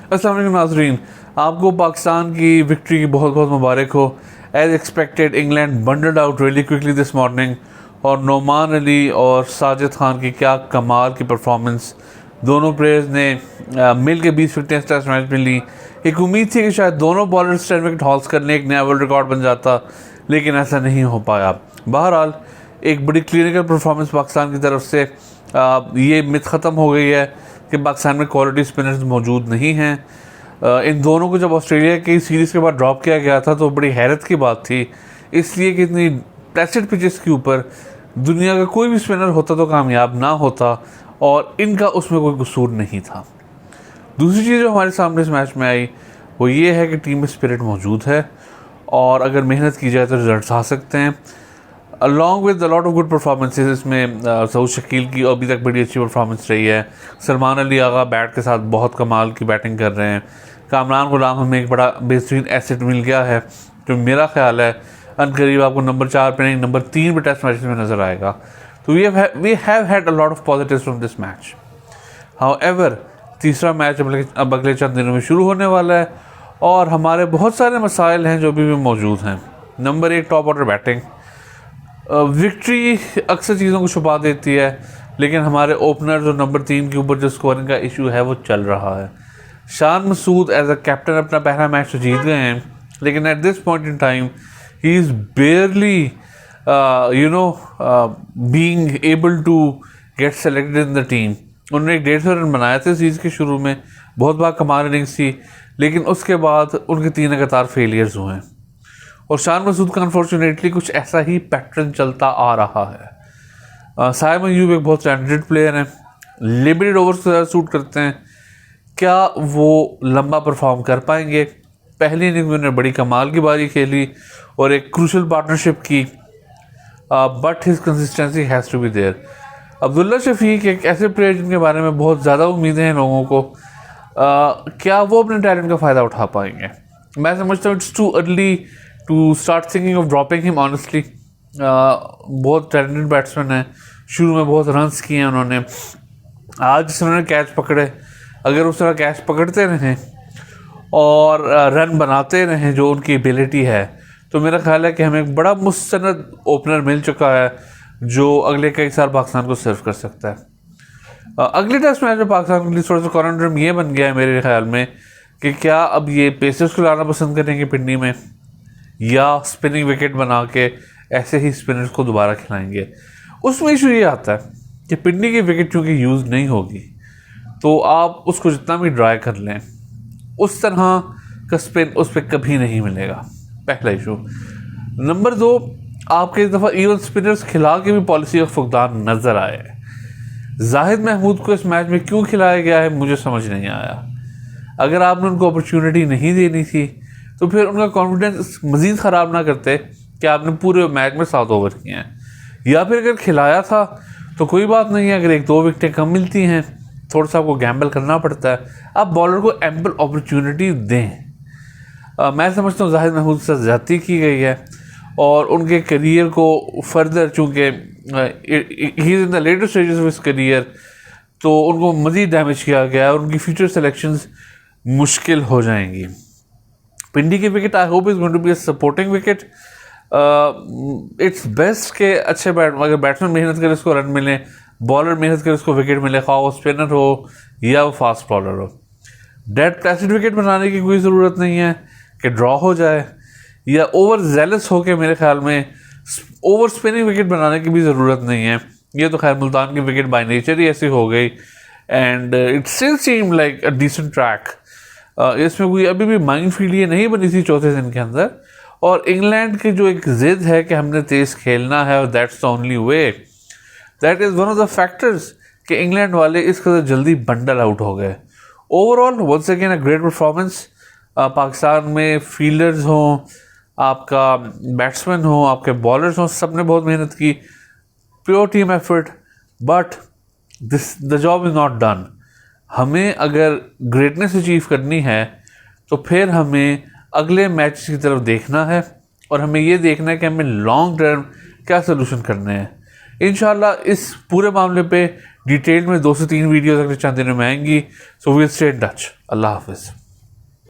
अस्सलाम वालेकुम नाज़रीन, आपको पाकिस्तान की विक्ट्री की बहुत बहुत मुबारक हो। As expected England bundled out really quickly this morning, और नोमान अली और साजिद खान की क्या कमाल की परफॉर्मेंस। दोनों प्लेयर्स ने मिल के 20 विकेटें टेस्ट मैच में ली। एक उम्मीद थी कि शायद दोनों बॉलर्स 10 विकेट हॉल्स कर लें, एक नया वर्ल्ड रिकॉर्ड बन जाता, लेकिन ऐसा नहीं हो पाया। बहरहाल एक बड़ी क्लिनिकल परफॉर्मेंस पाकिस्तान की तरफ से। ये मिथ ख़त्म हो गई है कि पाकिस्तान में क्वालिटी स्पिनर्स मौजूद नहीं हैं। इन दोनों को जब ऑस्ट्रेलिया की सीरीज़ के बाद ड्रॉप किया गया था तो बड़ी हैरत की बात थी, इसलिए कि इतनी प्लेसेड पिचेस के ऊपर दुनिया का कोई भी स्पिनर होता तो कामयाब ना होता, और इनका उसमें कोई कसूर नहीं था। दूसरी चीज़ जो हमारे सामने इस मैच में आई वो ये है कि टीम में स्पिरिट मौजूद है, और अगर मेहनत की जाए तो रिजल्ट आ सकते हैं। Along with a lot of good performances, इसमें सऊद शकील की अभी तक बड़ी अच्छी परफॉर्मेंस रही है। सलमान अली आगा बैट के साथ बहुत कमाल की बैटिंग कर रहे हैं। कामरान गुलाम हमें एक बड़ा बेहतरीन एसेट मिल गया है, जो मेरा ख्याल है अनकरीब आपको नंबर 4 पे नहीं नंबर 3 पे टेस्ट मैचेस में नज़र आएगा। तो we have had a lot of positives from this match. However तीसरा मैच अब अगले चंद दिनों में शुरू होने वाला है, और हमारे बहुत सारे मसाइल हैं जो अभी भी मौजूद हैं। Number 1 top order batting. Victory अक्सर चीज़ों को छुपा देती है, लेकिन हमारे ओपनर जो नंबर 3 के ऊपर जो स्कोरिंग का इशू है वो चल रहा है। Shan Masood as a captain अपना पहला मैच तो जीत गए हैं, लेकिन at this point in time he is barely being able to get selected in the team. उन्होंने 150 रन बनाए थे सीरीज़ के शुरू में, बहुत बार कमाल इनिंग्स थी, लेकिन उसके बाद उनके 3 लगातार फेलियर्स हुए हैं। और शान मसूद का अनफॉर्चुनेटली कुछ ऐसा ही पैटर्न चलता आ रहा है। साइम अयूब एक बहुत टैलेंटेड प्लेयर हैं, लिमिटेड ओवर्स को ज़्यादा सूट करते हैं। क्या वो लंबा परफॉर्म कर पाएंगे? पहली इनिंग में उन्होंने बड़ी कमाल की बारी खेली और एक क्रूशल पार्टनरशिप की, but his consistency has to be there. Abdullah Shafique एक ऐसे प्लेयर जिनके बारे में बहुत ज़्यादा उम्मीदें हैं लोगों को, क्या वो अपने टैलेंट का फ़ायदा उठा पाएंगे? मैं समझता हूँ it's too early to start thinking of dropping him honestly. बहुत टैलेंटेड बैट्समैन है, शुरू में बहुत रन्स किए हैं उन्होंने। आज जिस उन्होंने कैच पकड़े, अगर उस तरह कैच पकड़ते रहें और रन बनाते रहें जो उनकी एबिलिटी है, तो मेरा ख्याल है कि हमें एक बड़ा मुस्तनद ओपनर मिल चुका है जो अगले कई साल पाकिस्तान को सर्व कर सकता है। अगले टेस्ट मैच में पाकिस्तान के लिए थोड़ा सा कॉन्फ्रेंस ये बन गया है मेरे ख्याल में कि क्या अब ये पेसर्स को लाना पसंद करेंगे पिंडी में, या स्पिनिंग विकेट बना के ऐसे ही स्पिनर्स को दोबारा खिलाएंगे। उसमें इशू ये आता है कि पिंडी की विकेट चूँकि यूज़ नहीं होगी, तो आप उसको जितना भी ड्राई कर लें उस तरह का स्पिन उस पर कभी नहीं मिलेगा, पहला इशू। नंबर 2, आपके इस दफ़ा इवन स्पिनर्स खिला के भी पॉलिसी का फुकदान नज़र आए। जाहिद महमूद को इस मैच में क्यों खिलाया गया है मुझे समझ नहीं आया। अगर आपने उनको अपॉर्चुनिटी नहीं देनी थी तो फिर उनका कॉन्फिडेंस मज़ीद ख़राब ना करते कि आपने पूरे मैच में 7 ओवर किए हैं, या फिर अगर खिलाया था तो कोई बात नहीं है, अगर 1-2 विकेटें कम मिलती हैं थोड़ा सा आपको गैम्बल करना पड़ता है, आप बॉलर को एम्पल अपॉर्चुनिटी दें। मैं समझता हूँ जाहिद महमूद से ज़्यादती की गई है, और उनके करियर को फर्दर चूँकि he is in the later stages of his career, तो उनको मज़ीद डैमेज किया गया और उनकी फ्यूचर सिलेक्शंस मुश्किल हो जाएंगी। पिंडी की wicket I hope is going to be a supporting wicket. It's best के अच्छे अगर बैट्समैन मेहनत करे उसको रन मिले, बॉलर मेहनत करे उसको विकेट मिले, खा वो स्पिनर हो या वो फास्ट बॉलर हो। डेड प्लेसिड विकेट बनाने की कोई ज़रूरत नहीं है कि ड्रॉ हो जाए, या ओवर जेलस हो के मेरे ख्याल में ओवर स्पिनिंग विकेट बनाने की भी ज़रूरत नहीं है। ये तो खैर मुल्तान की विकेट बाय नेचर ही ऐसी हो गई, and it still seem like a decent track. इसमें कोई अभी भी माइंड फील्ड ये नहीं बनी थी चौथे दिन के अंदर, और इंग्लैंड की जो एक जिद है कि हमने तेज़ खेलना है और that's the only way, that is one of the factors कि इंग्लैंड वाले इस कदर जल्दी बंडल आउट हो गए। Overall once again a great performance. Pakistan में फील्डर्स हों, आपका बैट्समैन हो, आपके बॉलर्स हों, सब ने बहुत मेहनत की, pure team effort, but the job is not done. हमें अगर ग्रेटनेस अचीव करनी है तो फिर हमें अगले मैच की तरफ देखना है, और हमें ये देखना है कि हमें लॉन्ग टर्म क्या सोल्यूशन करने हैं। इंशाल्लाह इस पूरे मामले पे डिटेल में 2 से 3 वीडियोस अगले चंद दिनों में आएंगी। So will stay in touch. अल्लाह हाफिज़।